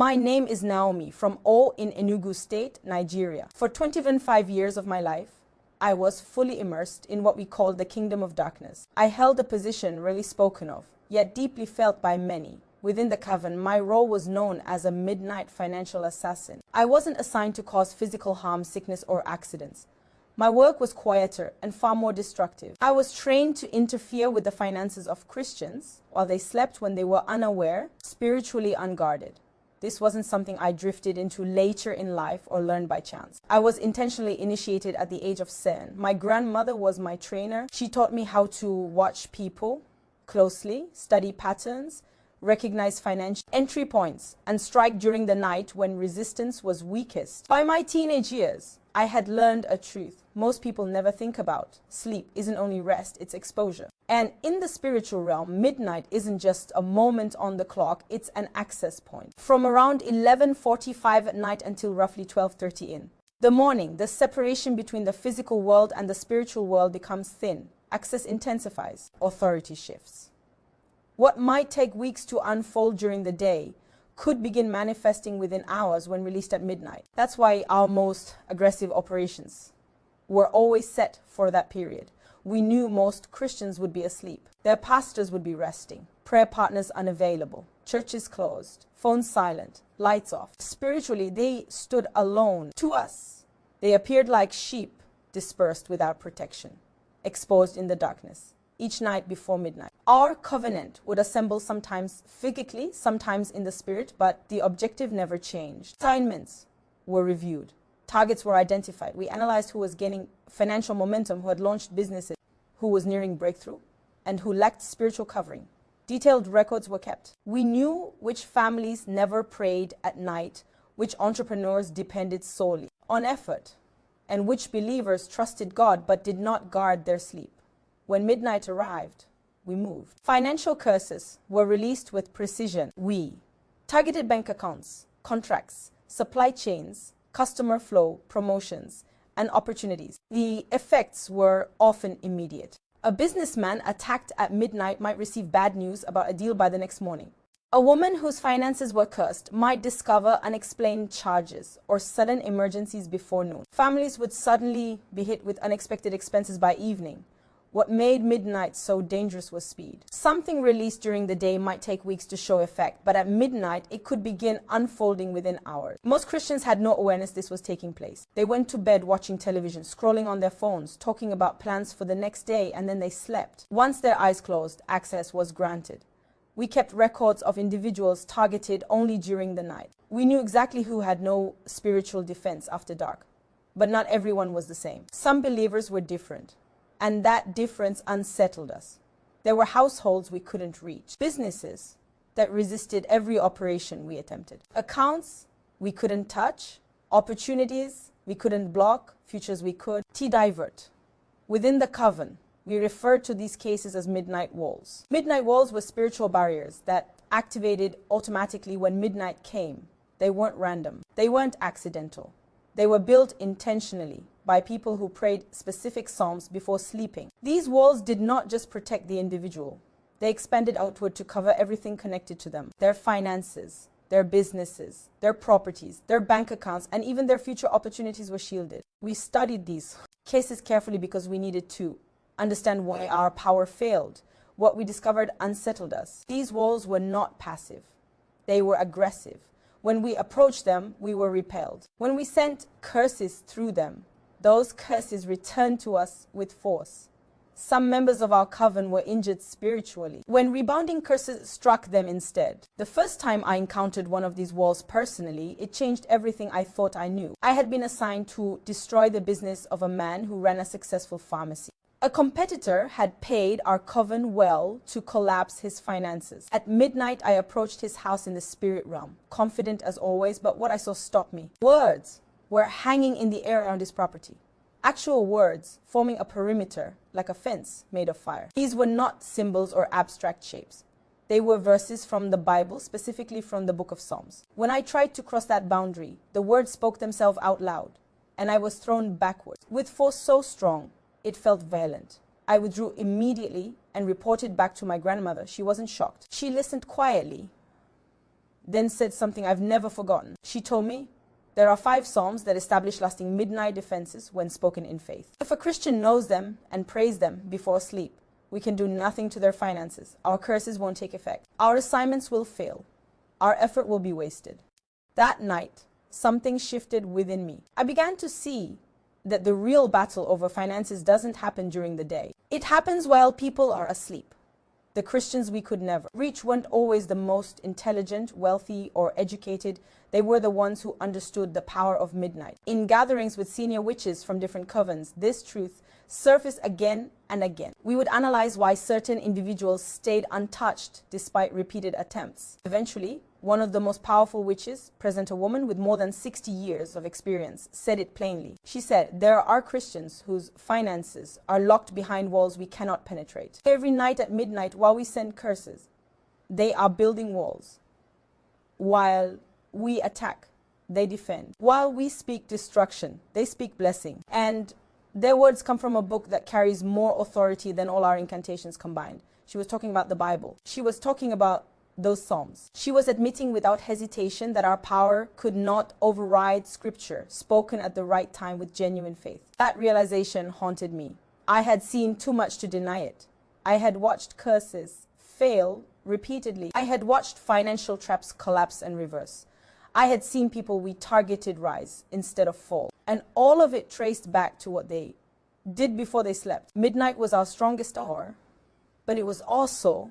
My name is Naomi from O in Enugu State, Nigeria. For 25 years of my life, I was fully immersed in what we call the kingdom of darkness. I held a position rarely spoken of, yet deeply felt by many. Within the coven, my role was known as a midnight financial assassin. I wasn't assigned to cause physical harm, sickness, or accidents. My work was quieter and far more destructive. I was trained to interfere with the finances of Christians while they slept when they were unaware, spiritually unguarded. This wasn't something I drifted into later in life or learned by chance. I was intentionally initiated at the age of 7. My grandmother was my trainer. She taught me how to watch people closely, study patterns, recognize financial entry points, and strike during the night when resistance was weakest. By my teenage years, I had learned a truth most people never think about. Sleep isn't only rest, it's exposure. And in the spiritual realm, midnight isn't just a moment on the clock, it's an access point. From around 11:45 at night until roughly 12:30 in the morning, the separation between the physical world and the spiritual world becomes thin. Access intensifies, authority shifts. What might take weeks to unfold during the day could begin manifesting within hours when released at midnight. That's why our most aggressive operations were always set for that period. We knew most Christians would be asleep. Their pastors would be resting. Prayer partners unavailable. Churches closed. Phones silent. Lights off. Spiritually, they stood alone. To us, they appeared like sheep dispersed without protection, exposed in the darkness. Each night before midnight, our covenant would assemble sometimes physically, sometimes in the spirit, but the objective never changed. Assignments were reviewed. Targets were identified. We analyzed who was gaining financial momentum, who had launched businesses, who was nearing breakthrough, and who lacked spiritual covering. Detailed records were kept. We knew which families never prayed at night, which entrepreneurs depended solely on effort, and which believers trusted God but did not guard their sleep. When midnight arrived, we moved. Financial curses were released with precision. We targeted bank accounts, contracts, supply chains, customer flow, promotions, and opportunities. The effects were often immediate. A businessman attacked at midnight might receive bad news about a deal by the next morning. A woman whose finances were cursed might discover unexplained charges or sudden emergencies before noon. Families would suddenly be hit with unexpected expenses by evening. What made midnight so dangerous was speed. Something released during the day might take weeks to show effect, but at midnight, it could begin unfolding within hours. Most Christians had no awareness this was taking place. They went to bed watching television, scrolling on their phones, talking about plans for the next day, and then they slept. Once their eyes closed, access was granted. We kept records of individuals targeted only during the night. We knew exactly who had no spiritual defense after dark, but not everyone was the same. Some believers were different, and that difference unsettled us. There were households we couldn't reach, businesses that resisted every operation we attempted, accounts we couldn't touch, opportunities we couldn't block, futures we could divert. Within the coven, we referred to these cases as midnight walls. Midnight walls were spiritual barriers that activated automatically when midnight came. They weren't random. They weren't accidental. They were built intentionally by people who prayed specific psalms before sleeping. These walls did not just protect the individual. They expanded outward to cover everything connected to them. Their finances, their businesses, their properties, their bank accounts, and even their future opportunities were shielded. We studied these cases carefully because we needed to understand why our power failed. What we discovered unsettled us. These walls were not passive. They were aggressive. When we approached them, we were repelled. When we sent curses through them, those curses returned to us with force. Some members of our coven were injured spiritually when rebounding curses struck them instead. The first time I encountered one of these walls personally, it changed everything I thought I knew. I had been assigned to destroy the business of a man who ran a successful pharmacy. A competitor had paid our coven well to collapse his finances. At midnight, I approached his house in the spirit realm, confident as always, but what I saw stopped me. Words were hanging in the air around his property. Actual words forming a perimeter like a fence made of fire. These were not symbols or abstract shapes. They were verses from the Bible, specifically from the book of Psalms. When I tried to cross that boundary, the words spoke themselves out loud, and I was thrown backwards with force so strong it felt violent. I withdrew immediately and reported back to my grandmother. She wasn't shocked. She listened quietly, then said something I've never forgotten. She told me, there are 5 psalms that establish lasting midnight defenses when spoken in faith. If a Christian knows them and prays them before sleep, we can do nothing to their finances. Our curses won't take effect. Our assignments will fail. Our effort will be wasted. That night, something shifted within me. I began to see that the real battle over finances doesn't happen during the day. It happens while people are asleep. The Christians we could never reach weren't always the most intelligent, wealthy, or educated. They were the ones who understood the power of midnight. In gatherings with senior witches from different covens, this truth surfaced again and again. We would analyze why certain individuals stayed untouched despite repeated attempts. Eventually, one of the most powerful witches, present a woman with more than 60 years of experience, said it plainly. She said, there are Christians whose finances are locked behind walls we cannot penetrate. Every night at midnight, while we send curses, they are building walls. While we attack, they defend. While we speak destruction, they speak blessing. And their words come from a book that carries more authority than all our incantations combined. She was talking about the Bible. She was talking about those psalms. She was admitting without hesitation that our power could not override scripture spoken at the right time with genuine faith. That realization haunted me. I had seen too much to deny it. I had watched curses fail repeatedly. I had watched financial traps collapse and reverse. I had seen people we targeted rise instead of fall. And all of it traced back to what they did before they slept. Midnight was our strongest hour, but it was also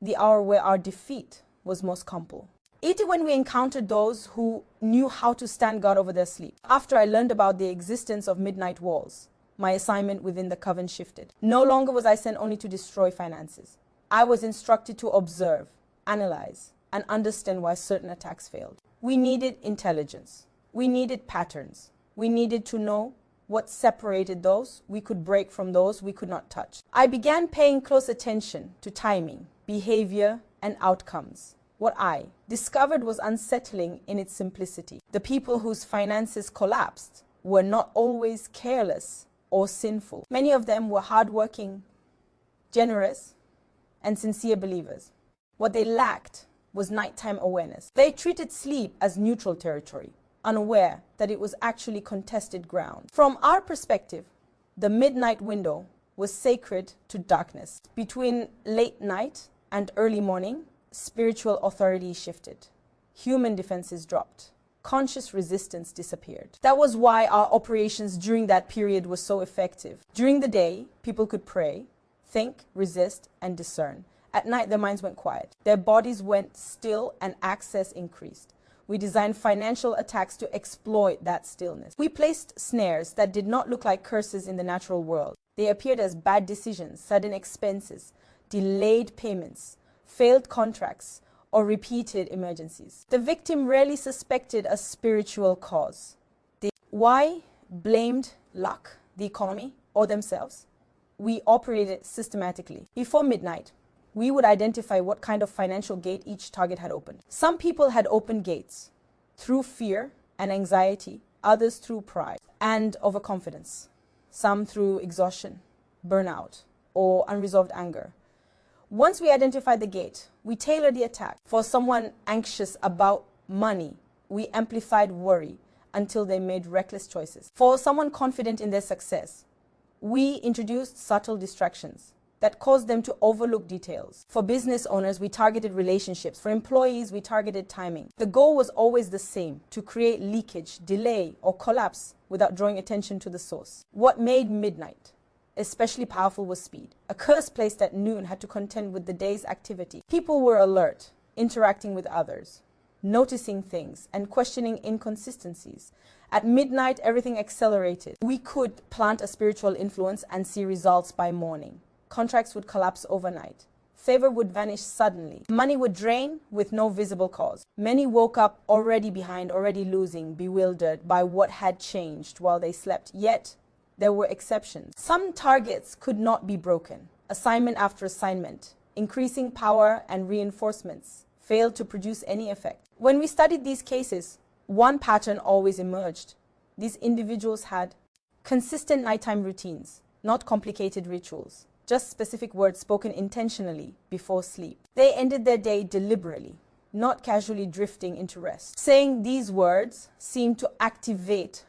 the hour where our defeat was most comfortable. It when we encountered those who knew how to stand guard over their sleep. After I learned about the existence of midnight walls, my assignment within the coven shifted. No longer was I sent only to destroy finances. I was instructed to observe, analyze, and understand why certain attacks failed. We needed intelligence. We needed patterns. We needed to know what separated those we could break from those we could not touch. I began paying close attention to timing, behavior, and outcomes. What I discovered was unsettling in its simplicity. The people whose finances collapsed were not always careless or sinful. Many of them were hardworking, generous, and sincere believers. What they lacked was nighttime awareness. They treated sleep as neutral territory, unaware that it was actually contested ground. From our perspective, the midnight window was sacred to darkness. Between late night and early morning, spiritual authority shifted. Human defenses dropped. Conscious resistance disappeared. That was why our operations during that period were so effective. During the day, people could pray, think, resist, and discern. At night, their minds went quiet. Their bodies went still and access increased. We designed financial attacks to exploit that stillness. We placed snares that did not look like curses in the natural world. They appeared as bad decisions, sudden expenses, delayed payments, failed contracts, or repeated emergencies. The victim rarely suspected a spiritual cause. Why blamed luck, the economy, or themselves? We operated systematically. Before midnight, we would identify what kind of financial gate each target had opened. Some people had opened gates through fear and anxiety, others through pride and overconfidence, some through exhaustion, burnout, or unresolved anger. Once we identified the gate, we tailored the attack. For someone anxious about money, we amplified worry until they made reckless choices. For someone confident in their success, we introduced subtle distractions that caused them to overlook details. For business owners, we targeted relationships. For employees, we targeted timing. The goal was always the same: to create leakage, delay, or collapse without drawing attention to the source. What made midnight especially powerful was speed. A curse placed at noon had to contend with the day's activity. People were alert, interacting with others, noticing things, and questioning inconsistencies. At midnight, everything accelerated. We could plant a spiritual influence and see results by morning. Contracts would collapse overnight. Favor would vanish suddenly. Money would drain with no visible cause. Many woke up already behind, already losing, bewildered by what had changed while they slept. Yet, there were exceptions. Some targets could not be broken. Assignment after assignment, increasing power and reinforcements, failed to produce any effect. When we studied these cases, one pattern always emerged. These individuals had consistent nighttime routines, not complicated rituals, just specific words spoken intentionally before sleep. They ended their day deliberately, not casually drifting into rest. Saying these words seemed to activate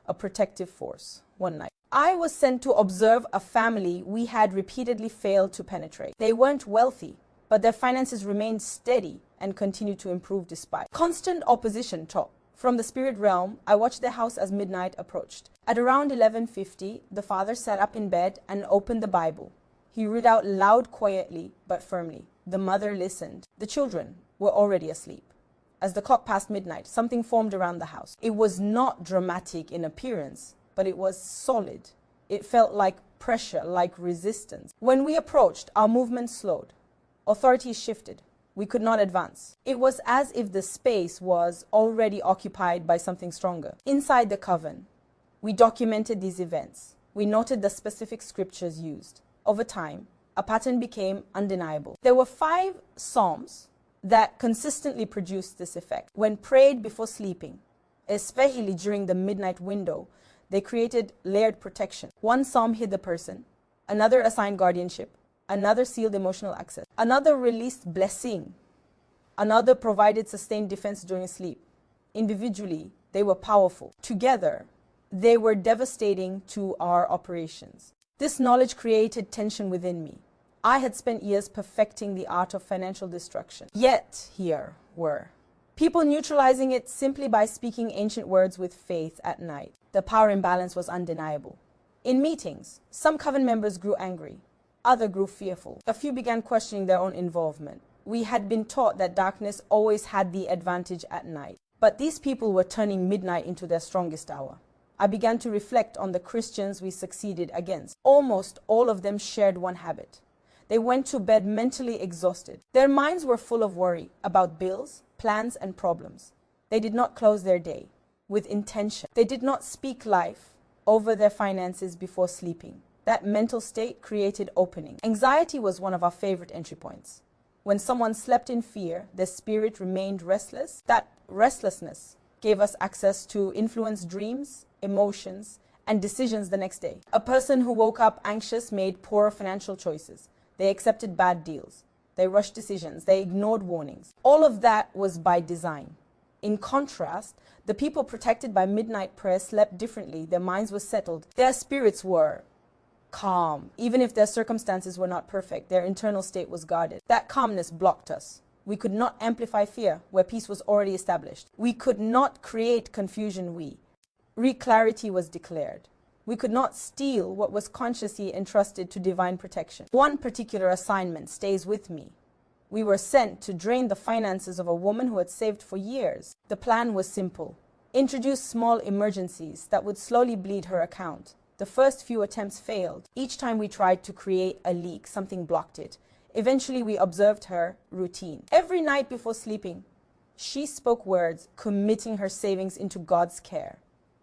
a protective force one night. I was sent to observe a family we had repeatedly failed to penetrate. They weren't wealthy, but their finances remained steady and continued to improve despite constant opposition. From the spirit realm, I watched their house as midnight approached. At around 11:50, the father sat up in bed and opened the Bible. He read out loud, quietly, but firmly. The mother listened. The children were already asleep. As the clock passed midnight, something formed around the house. It was not dramatic in appearance, but it was solid. It felt like pressure, like resistance. When we approached, our movement slowed. Authority shifted. We could not advance. It was as if the space was already occupied by something stronger. Inside the coven, we documented these events. We noted the specific scriptures used. Over time, a pattern became undeniable. There were 5 psalms that consistently produced this effect. When prayed before sleeping, especially during the midnight window, they created layered protection. One psalm hid the person, another assigned guardianship, another sealed emotional access, another released blessing, another provided sustained defense during sleep. Individually, they were powerful. Together, they were devastating to our operations. This knowledge created tension within me. I had spent years perfecting the art of financial destruction. Yet, here were people neutralizing it simply by speaking ancient words with faith at night. The power imbalance was undeniable. In meetings, some coven members grew angry. Others grew fearful. A few began questioning their own involvement. We had been taught that darkness always had the advantage at night. But these people were turning midnight into their strongest hour. I began to reflect on the Christians we succeeded against. Almost all of them shared one habit. They went to bed mentally exhausted. Their minds were full of worry about bills, plans, and problems. They did not close their day with intention. They did not speak life over their finances before sleeping. That mental state created opening. Anxiety was one of our favorite entry points. When someone slept in fear, their spirit remained restless. That restlessness gave us access to influence dreams, emotions, and decisions the next day. A person who woke up anxious made poor financial choices. They accepted bad deals. They rushed decisions. They ignored warnings. All of that was by design. In contrast, the people protected by midnight prayer slept differently. Their minds were settled. Their spirits were calm. Even if their circumstances were not perfect, their internal state was guarded. That calmness blocked us. We could not amplify fear where peace was already established. We could not create confusion. Clarity was declared. We could not steal what was consciously entrusted to divine protection. One particular assignment stays with me. We were sent to drain the finances of a woman who had saved for years. The plan was simple. Introduce small emergencies that would slowly bleed her account. The first few attempts failed. Each time we tried to create a leak, something blocked it. Eventually, we observed her routine. Every night before sleeping, she spoke words committing her savings into God's care.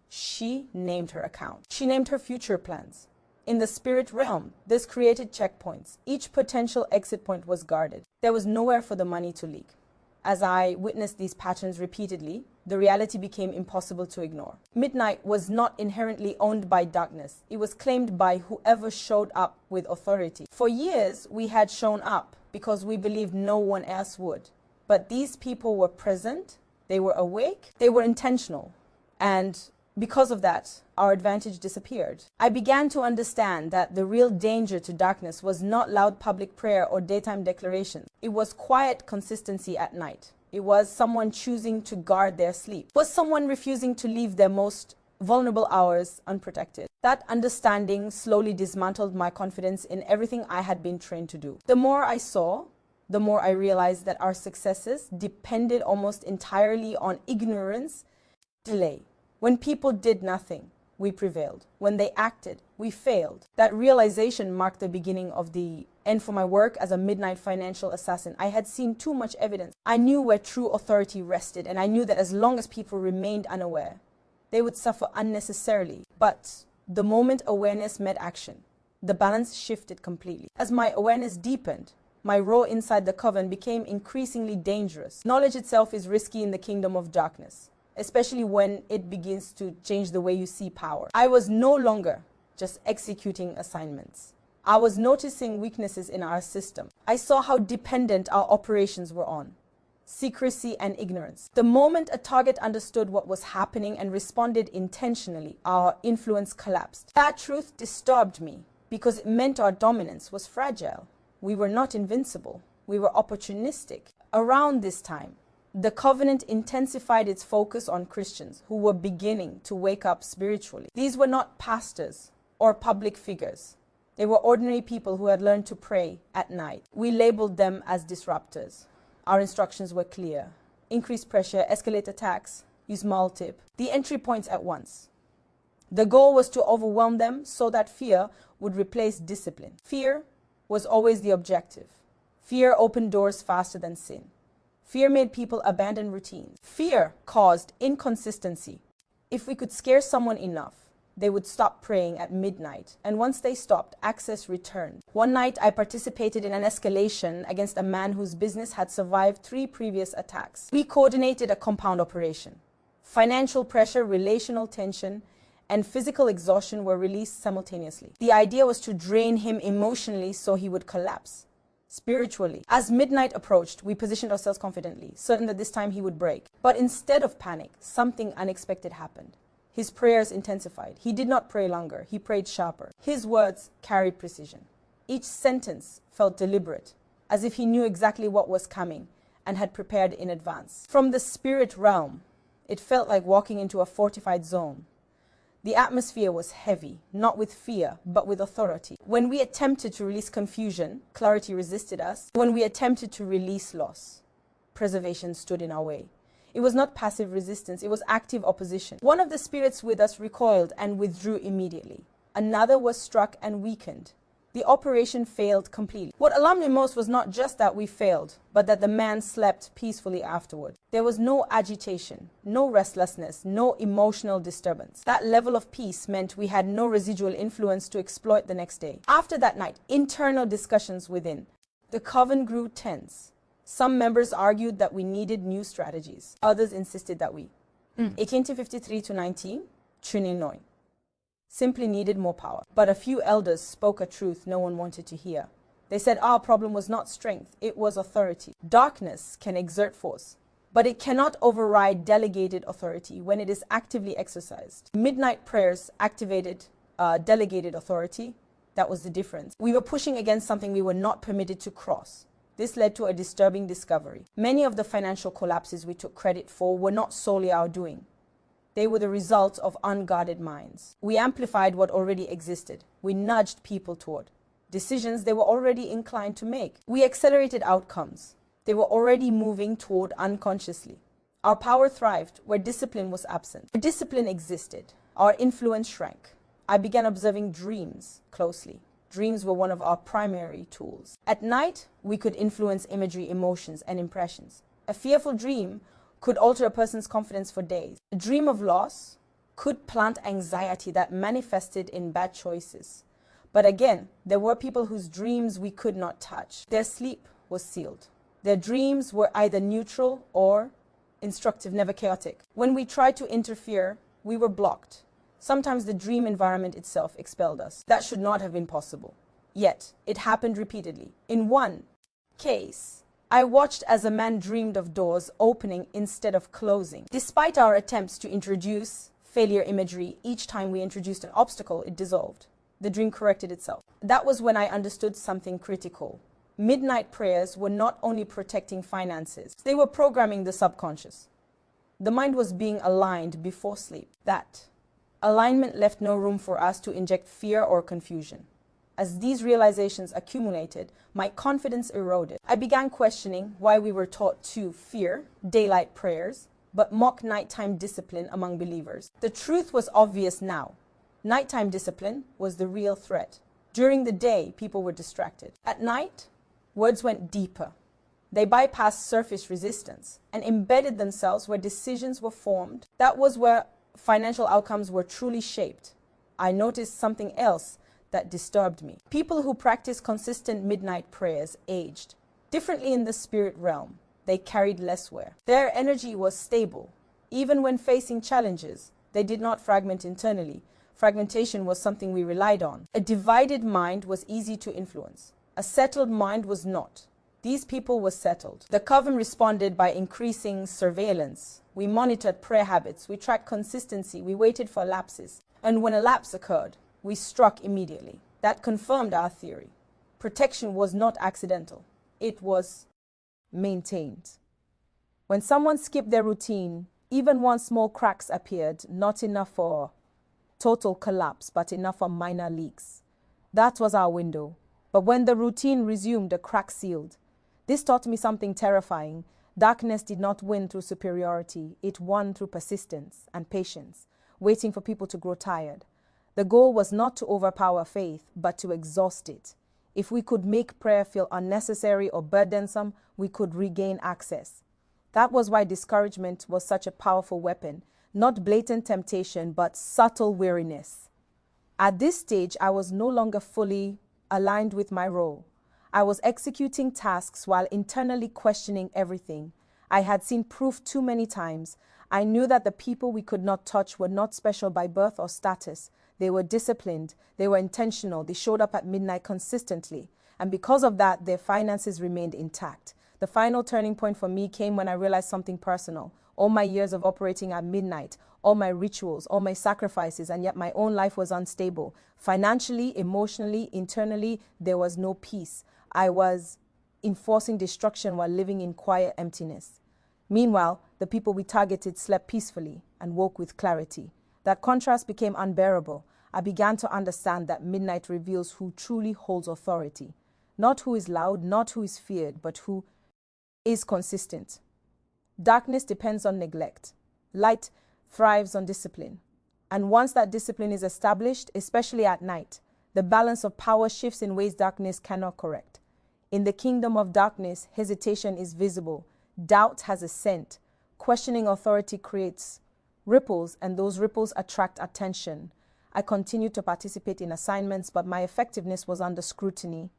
She named her account. She named her future plans. In the spirit realm, this created checkpoints. Each potential exit point was guarded. There was nowhere for the money to leak. As I witnessed these patterns repeatedly, the reality became impossible to ignore. Midnight was not inherently owned by darkness. It was claimed by whoever showed up with authority. For years, we had shown up because we believed no one else would. But these people were present, they were awake, they were intentional. And because of that, our advantage disappeared. I began to understand that the real danger to darkness was not loud public prayer or daytime declarations. It was quiet consistency at night. It was someone choosing to guard their sleep. It was someone refusing to leave their most vulnerable hours unprotected. That understanding slowly dismantled my confidence in everything I had been trained to do. The more I saw, the more I realized that our successes depended almost entirely on ignorance, delay. When people did nothing, we prevailed. When they acted, we failed. That realization marked the beginning of the end for my work as a midnight financial assassin. I had seen too much evidence. I knew where true authority rested, and I knew that as long as people remained unaware, they would suffer unnecessarily. But the moment awareness met action, the balance shifted completely. As my awareness deepened, my role inside the coven became increasingly dangerous. Knowledge itself is risky in the kingdom of darkness, especially when it begins to change the way you see power. I was no longer just executing assignments. I was noticing weaknesses in our system. I saw how dependent our operations were on secrecy, and ignorance. The moment a target understood what was happening and responded intentionally, our influence collapsed. That truth disturbed me because it meant our dominance was fragile. We were not invincible. We were opportunistic. Around this time, the covenant intensified its focus on Christians who were beginning to wake up spiritually. These were not pastors or public figures. They were ordinary people who had learned to pray at night. We labeled them as disruptors. Our instructions were clear. Increase pressure, escalate attacks, use multip. The entry points at once. The goal was to overwhelm them so that fear would replace discipline. Fear was always the objective. Fear opened doors faster than sin. Fear made people abandon routines. Fear caused inconsistency. If we could scare someone enough, they would stop praying at midnight, and once they stopped, access returned. One night, I participated in an escalation against a man whose business had survived 3 previous attacks. We coordinated a compound operation. Financial pressure, relational tension, and physical exhaustion were released simultaneously. The idea was to drain him emotionally so he would collapse. Spiritually, as midnight approached, we positioned ourselves confidently, certain that this time he would break. But instead of panic, something unexpected happened. His prayers intensified. He did not pray longer. He prayed sharper. His words carried precision. Each sentence felt deliberate, as if he knew exactly what was coming and had prepared in advance. From the spirit realm, it felt like walking into a fortified zone. The atmosphere was heavy, not with fear, but with authority. When we attempted to release confusion, clarity resisted us. When we attempted to release loss, preservation stood in our way. It was not passive resistance, it was active opposition. One of the spirits with us recoiled and withdrew immediately. Another was struck and weakened. The operation failed completely. What alarmed me most was not just that we failed, but that the man slept peacefully afterward. There was no agitation, no restlessness, no emotional disturbance. That level of peace meant we had no residual influence to exploit the next day. After that night, internal discussions within. The coven grew tense. Some members argued that we needed new strategies. Others insisted that we, 1853 to 19, Trininoy, simply needed more power. But a few elders spoke a truth no one wanted to hear. They said our problem was not strength, it was authority. Darkness can exert force, but it cannot override delegated authority when it is actively exercised. Midnight prayers activated delegated authority. That was the difference. We were pushing against something we were not permitted to cross. This led to a disturbing discovery. Many of the financial collapses we took credit for were not solely our doing. They were the result of unguarded minds. We amplified what already existed. We nudged people toward decisions they were already inclined to make. We accelerated outcomes they were already moving toward unconsciously. Our power thrived where discipline was absent. Where discipline existed, our influence shrank. I began observing dreams closely. Dreams were one of our primary tools. At night, we could influence imagery, emotions, and impressions. A fearful dream could alter a person's confidence for days. A dream of loss could plant anxiety that manifested in bad choices. But again, there were people whose dreams we could not touch. Their sleep was sealed. Their dreams were either neutral or instructive, never chaotic. When we tried to interfere, we were blocked. Sometimes the dream environment itself expelled us. That should not have been possible. Yet, it happened repeatedly. In one case, I watched as a man dreamed of doors opening instead of closing. Despite our attempts to introduce failure imagery, each time we introduced an obstacle, it dissolved. The dream corrected itself. That was when I understood something critical. Midnight prayers were not only protecting finances, they were programming the subconscious. The mind was being aligned before sleep. That alignment left no room for us to inject fear or confusion. As these realizations accumulated, my confidence eroded. I began questioning why we were taught to fear daylight prayers, but mock nighttime discipline among believers. The truth was obvious now. Nighttime discipline was the real threat. During the day, people were distracted. At night, words went deeper. They bypassed surface resistance and embedded themselves where decisions were formed. That was where financial outcomes were truly shaped. I noticed something else that disturbed me. People who practiced consistent midnight prayers aged differently in the spirit realm. They carried less wear. Their energy was stable. Even when facing challenges, they did not fragment internally. Fragmentation was something we relied on. A divided mind was easy to influence. A settled mind was not. These people were settled. The coven responded by increasing surveillance. We monitored prayer habits. We tracked consistency. We waited for lapses. And when a lapse occurred, we struck immediately. That confirmed our theory. Protection was not accidental. It was maintained. When someone skipped their routine, even one small cracks appeared, not enough for total collapse, but enough for minor leaks. That was our window. But when the routine resumed, the crack sealed. This taught me something terrifying. Darkness did not win through superiority. It won through persistence and patience, waiting for people to grow tired. The goal was not to overpower faith, but to exhaust it. If we could make prayer feel unnecessary or burdensome, we could regain access. That was why discouragement was such a powerful weapon. Not blatant temptation, but subtle weariness. At this stage, I was no longer fully aligned with my role. I was executing tasks while internally questioning everything. I had seen proof too many times. I knew that the people we could not touch were not special by birth or status. They were disciplined. They were intentional. They showed up at midnight consistently. And because of that, their finances remained intact. The final turning point for me came when I realized something personal. All my years of operating at midnight, all my rituals, all my sacrifices, and yet my own life was unstable. Financially, emotionally, internally, there was no peace. I was enforcing destruction while living in quiet emptiness. Meanwhile, the people we targeted slept peacefully and woke with clarity. That contrast became unbearable. I began to understand that midnight reveals who truly holds authority. Not who is loud, not who is feared, but who is consistent. Darkness depends on neglect. Light thrives on discipline. And once that discipline is established, especially at night, the balance of power shifts in ways darkness cannot correct. In the kingdom of darkness, hesitation is visible. Doubt has a scent. Questioning authority creates ripples, and those ripples attract attention. I continued to participate in assignments, but my effectiveness was under scrutiny.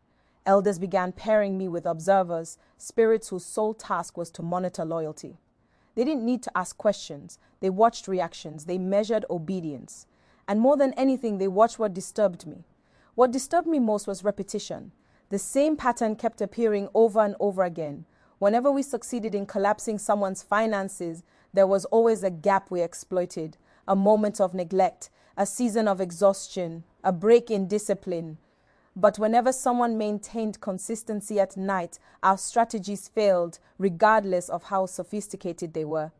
Elders began pairing me with observers, spirits whose sole task was to monitor loyalty. They didn't need to ask questions. They watched reactions. They measured obedience. And more than anything, they watched what disturbed me. What disturbed me most was repetition. The same pattern kept appearing over and over again. Whenever we succeeded in collapsing someone's finances, there was always a gap we exploited, a moment of neglect, a season of exhaustion, a break in discipline. But whenever someone maintained consistency at night, our strategies failed, regardless of how sophisticated they were.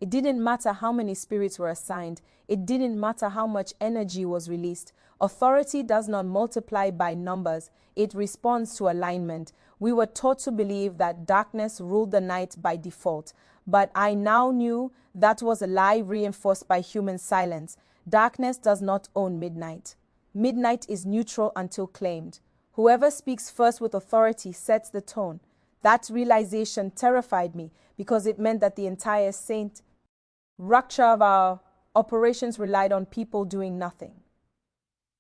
It didn't matter how many spirits were assigned. It didn't matter how much energy was released. Authority does not multiply by numbers. It responds to alignment. We were taught to believe that darkness ruled the night by default. But I now knew that was a lie reinforced by human silence. Darkness does not own midnight. Midnight is neutral until claimed. Whoever speaks first with authority sets the tone. That realization terrified me because it meant that the entire structure of our operations relied on people doing nothing.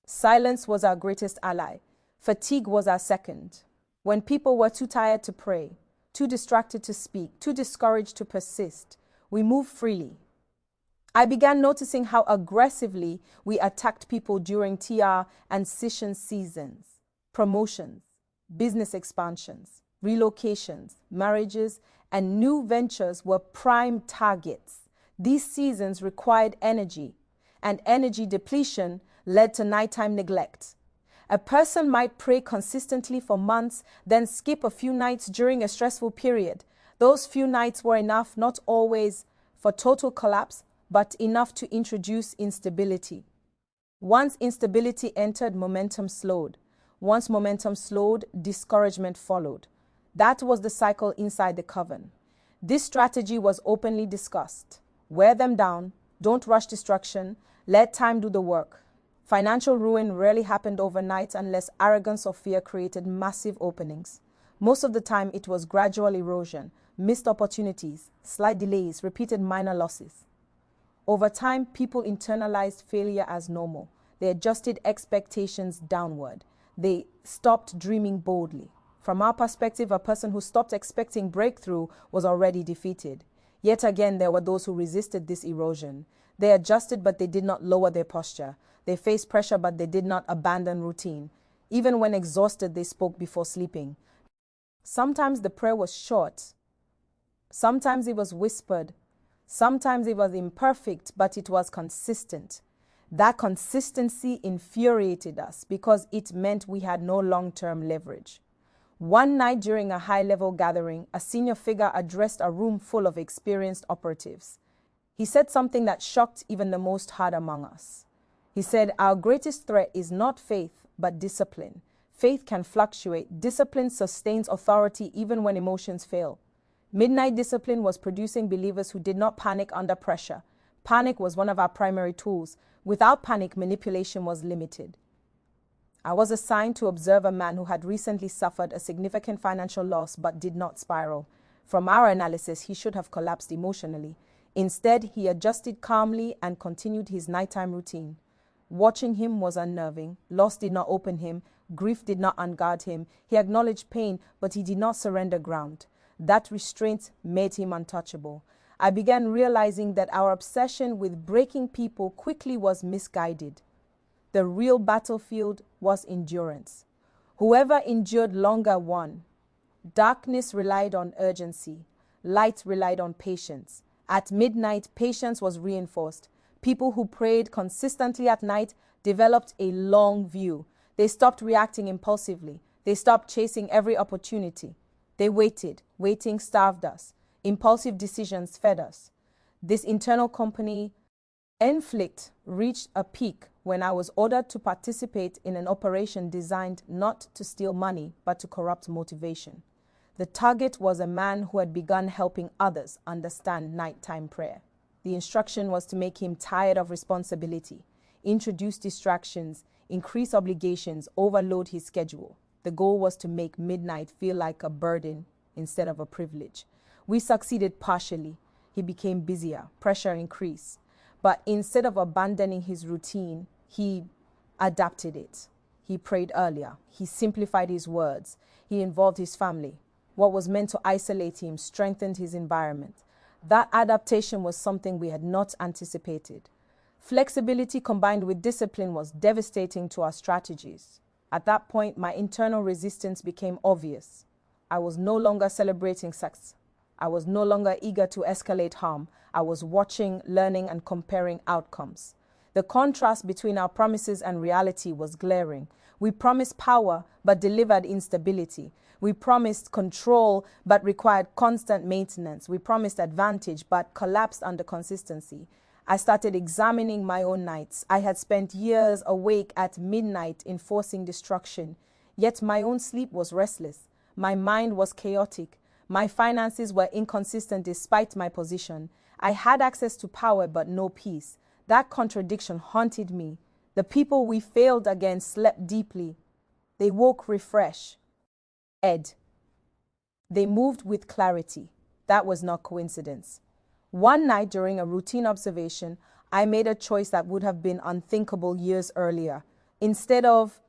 Silence was our greatest ally. Fatigue was our second. When people were too tired to pray, too distracted to speak, too discouraged to persist, we moved freely. I began noticing how aggressively we attacked people during TR and session seasons, promotions, business expansions, relocations, marriages, and new ventures were prime targets. These seasons required energy, and energy depletion led to nighttime neglect. A person might pray consistently for months, then skip a few nights during a stressful period. Those few nights were enough, not always for total collapse, but enough to introduce instability. Once instability entered, momentum slowed. Once momentum slowed, discouragement followed. That was the cycle inside the coven. This strategy was openly discussed. Wear them down, don't rush destruction, let time do the work. Financial ruin rarely happened overnight unless arrogance or fear created massive openings. Most of the time it was gradual erosion, missed opportunities, slight delays, repeated minor losses. Over time, people internalized failure as normal. They adjusted expectations downward. They stopped dreaming boldly. From our perspective, a person who stopped expecting breakthrough was already defeated. Yet again, there were those who resisted this erosion. They adjusted, but they did not lower their posture. They faced pressure, but they did not abandon routine. Even when exhausted, they spoke before sleeping. Sometimes the prayer was short. Sometimes it was whispered. Sometimes it was imperfect, but it was consistent. That consistency infuriated us because it meant we had no long-term leverage. One night during a high-level gathering, a senior figure addressed a room full of experienced operatives. He said something that shocked even the most hard among us. He said, "Our greatest threat is not faith, but discipline. Faith can fluctuate. Discipline sustains authority even when emotions fail." Midnight discipline was producing believers who did not panic under pressure. Panic was one of our primary tools. Without panic, manipulation was limited. I was assigned to observe a man who had recently suffered a significant financial loss but did not spiral. From our analysis, he should have collapsed emotionally. Instead, he adjusted calmly and continued his nighttime routine. Watching him was unnerving. Loss did not open him. Grief did not unguard him. He acknowledged pain, but he did not surrender ground. That restraint made him untouchable. I began realizing that our obsession with breaking people quickly was misguided. The real battlefield was endurance. Whoever endured longer won. Darkness relied on urgency. Light relied on patience. At midnight, patience was reinforced. People who prayed consistently at night developed a long view. They stopped reacting impulsively. They stopped chasing every opportunity. They waited. Waiting starved us. Impulsive decisions fed us. This internal conflict reached a peak when I was ordered to participate in an operation designed not to steal money, but to corrupt motivation. The target was a man who had begun helping others understand nighttime prayer. The instruction was to make him tired of responsibility, introduce distractions, increase obligations, overload his schedule. The goal was to make midnight feel like a burden instead of a privilege. We succeeded partially. He became busier, pressure increased. But instead of abandoning his routine, he adapted it. He prayed earlier. He simplified his words. He involved his family. What was meant to isolate him strengthened his environment. That adaptation was something we had not anticipated. Flexibility combined with discipline was devastating to our strategies. At that point, my internal resistance became obvious. I was no longer celebrating success. I was no longer eager to escalate harm. I was watching, learning, and comparing outcomes. The contrast between our promises and reality was glaring. We promised power, but delivered instability. We promised control, but required constant maintenance. We promised advantage, but collapsed under consistency. I started examining my own nights. I had spent years awake at midnight enforcing destruction. Yet my own sleep was restless. My mind was chaotic. My finances were inconsistent despite my position. I had access to power, but no peace. That contradiction haunted me. The people we failed against slept deeply. They woke refreshed. They moved with clarity. That was not coincidence. One night during a routine observation, I made a choice that would have been unthinkable years earlier. Instead of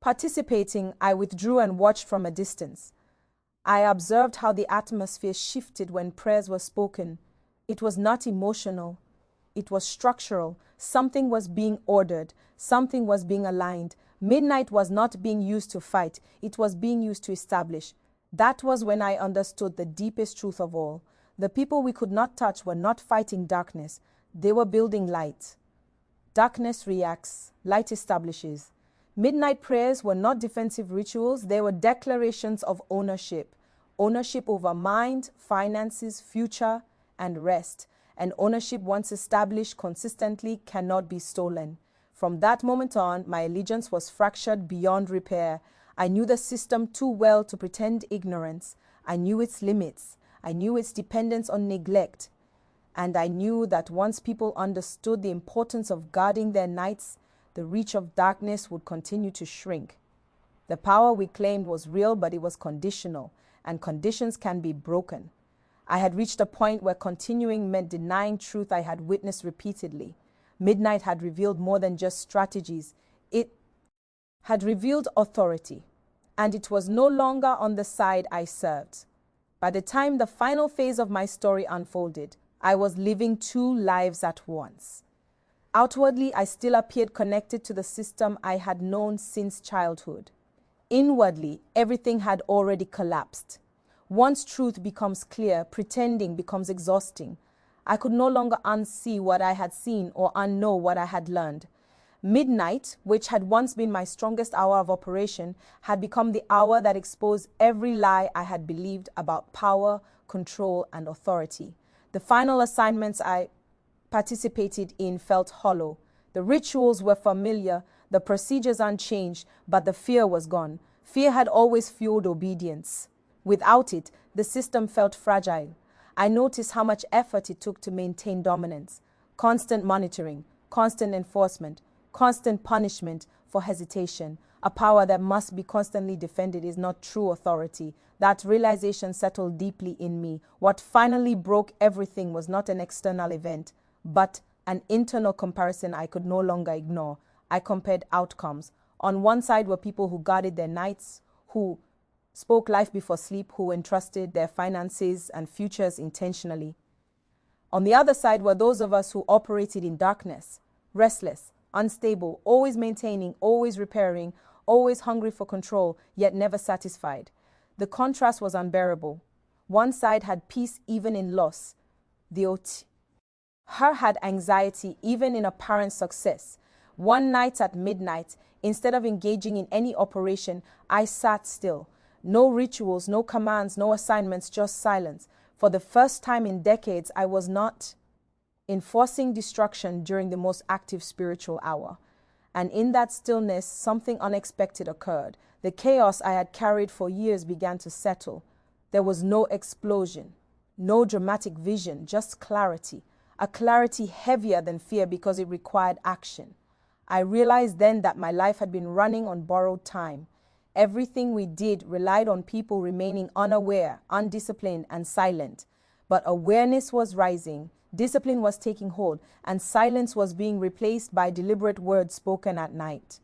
participating, I withdrew and watched from a distance. I observed how the atmosphere shifted when prayers were spoken. It was not emotional. It was structural. Something was being ordered. Something was being aligned. Midnight was not being used to fight. It was being used to establish. That was when I understood the deepest truth of all. The people we could not touch were not fighting darkness. They were building light. Darkness reacts. Light establishes. Midnight prayers were not defensive rituals. They were declarations of ownership. Ownership over mind, finances, future, and rest. And ownership, once established consistently, cannot be stolen. From that moment on, my allegiance was fractured beyond repair. I knew the system too well to pretend ignorance. I knew its limits. I knew its dependence on neglect. And I knew that once people understood the importance of guarding their nights, the reach of darkness would continue to shrink. The power we claimed was real, but it was conditional, and conditions can be broken. I had reached a point where continuing meant denying truth I had witnessed repeatedly. Midnight had revealed more than just strategies. It had revealed authority, and it was no longer on the side I served. By the time the final phase of my story unfolded, I was living two lives at once. Outwardly, I still appeared connected to the system I had known since childhood. Inwardly, everything had already collapsed. Once truth becomes clear, pretending becomes exhausting. I could no longer unsee what I had seen or unknow what I had learned. Midnight, which had once been my strongest hour of operation, had become the hour that exposed every lie I had believed about power, control, and authority. The final assignments I participated in felt hollow. The rituals were familiar, the procedures unchanged, but the fear was gone. Fear had always fueled obedience. Without it, the system felt fragile. I noticed how much effort it took to maintain dominance. Constant monitoring, constant enforcement, constant punishment for hesitation. A power that must be constantly defended is not true authority. That realization settled deeply in me. What finally broke everything was not an external event, but an internal comparison I could no longer ignore. I compared outcomes. On one side were people who guarded their nights, who spoke life before sleep, who entrusted their finances and futures intentionally. On the other side were those of us who operated in darkness, restless, unstable, always maintaining, always repairing, always hungry for control, yet never satisfied. The contrast was unbearable. One side had peace even in loss. Her had anxiety even in apparent success. One night at midnight, instead of engaging in any operation, I sat still. No rituals, no commands, no assignments, just silence. For the first time in decades, I was not enforcing destruction during the most active spiritual hour. And in that stillness, something unexpected occurred. The chaos I had carried for years began to settle. There was no explosion, no dramatic vision, just clarity. A clarity heavier than fear because it required action. I realized then that my life had been running on borrowed time. Everything we did relied on people remaining unaware, undisciplined, and silent. But awareness was rising, discipline was taking hold, and silence was being replaced by deliberate words spoken at night.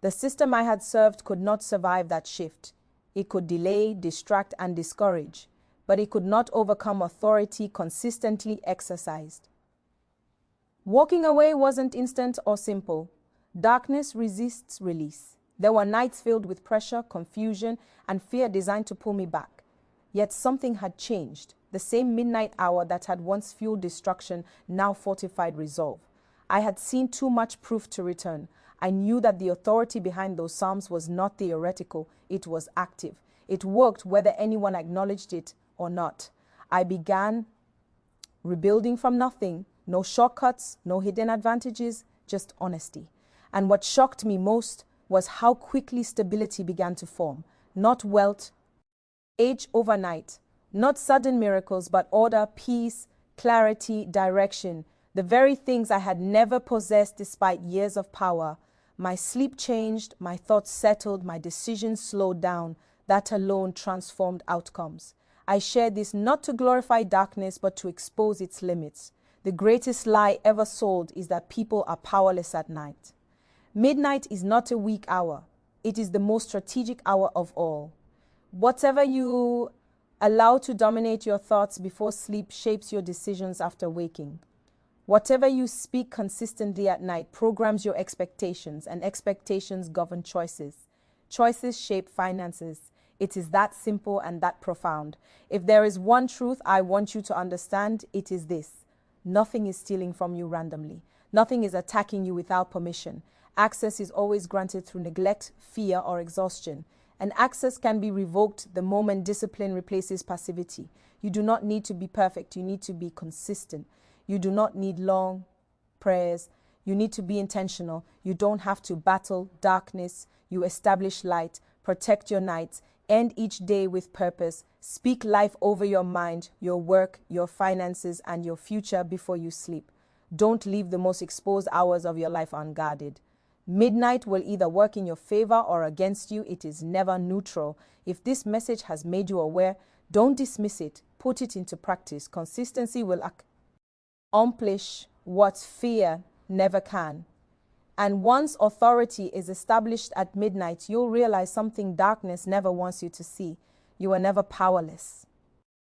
The system I had served could not survive that shift. It could delay, distract, and discourage, but it could not overcome authority consistently exercised. Walking away wasn't instant or simple. Darkness resists release. There were nights filled with pressure, confusion, and fear designed to pull me back. Yet something had changed. The same midnight hour that had once fueled destruction now fortified resolve. I had seen too much proof to return. I knew that the authority behind those psalms was not theoretical, it was active. It worked whether anyone acknowledged it or not. I began rebuilding from nothing. No shortcuts, no hidden advantages, just honesty. And what shocked me most was how quickly stability began to form. Not wealth, age overnight. Not sudden miracles, but order, peace, clarity, direction. The very things I had never possessed despite years of power. My sleep changed, my thoughts settled, my decisions slowed down. That alone transformed outcomes. I share this not to glorify darkness, but to expose its limits. The greatest lie ever sold is that people are powerless at night. Midnight is not a weak hour. It is the most strategic hour of all. Whatever you allow to dominate your thoughts before sleep shapes your decisions after waking. Whatever you speak consistently at night programs your expectations, and expectations govern choices. Choices shape finances. It is that simple and that profound. If there is one truth I want you to understand, it is this. Nothing is stealing from you randomly. Nothing is attacking you without permission. Access is always granted through neglect, fear, or exhaustion. And access can be revoked the moment discipline replaces passivity. You do not need to be perfect. You need to be consistent. You do not need long prayers. You need to be intentional. You don't have to battle darkness. You establish light. Protect your nights. End each day with purpose. Speak life over your mind, your work, your finances, and your future before you sleep. Don't leave the most exposed hours of your life unguarded. Midnight will either work in your favor or against you. It is never neutral. If this message has made you aware, don't dismiss it. Put it into practice. Consistency will accomplish what fear never can. And once authority is established at midnight, you'll realize something darkness never wants you to see. You are never powerless.